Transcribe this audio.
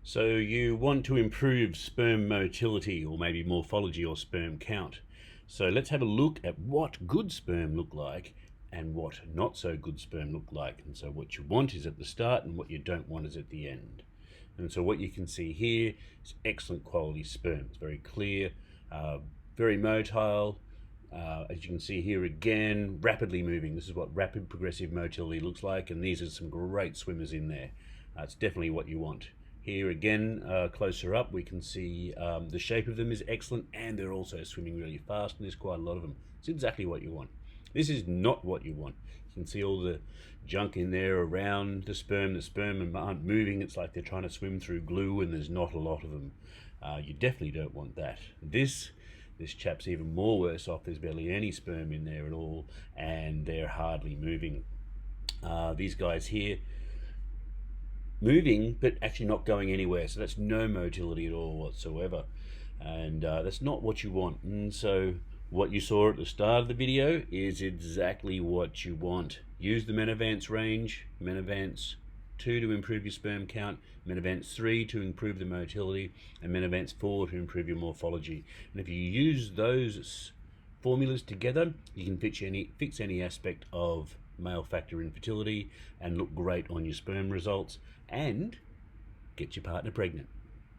So you want to improve sperm motility, or maybe morphology or sperm count. So let's have a look at what good sperm look like and what not so good sperm look like. And so what you want is at the start and what you don't want is at the end. And so what you can see here is excellent quality sperm. It's very clear, very motile. As you can see here again, rapidly moving. This is what rapid progressive motility looks like, and these are some great swimmers in there. It's definitely what you want. Here again, closer up, we can see the shape of them is excellent, and they're also swimming really fast, and there's quite a lot of them. It's exactly what you want. This is not what you want. You can see all the junk in there around the sperm. The sperm aren't moving. It's like they're trying to swim through glue, and there's not a lot of them. You definitely don't want that. This chap's even more worse off. There's barely any sperm in there at all, and they're hardly moving. These guys here, moving but actually not going anywhere, so that's no motility at all whatsoever, and that's not what you want. And so what you saw at the start of the video is exactly what you want. Use the Menavance range, Menavance 2 to improve your sperm count, Menavance 3 to improve the motility, and Menavance 4 to improve your morphology. And if you use those formulas together, you can fix any aspect of male factor infertility and look great on your sperm results and get your partner pregnant.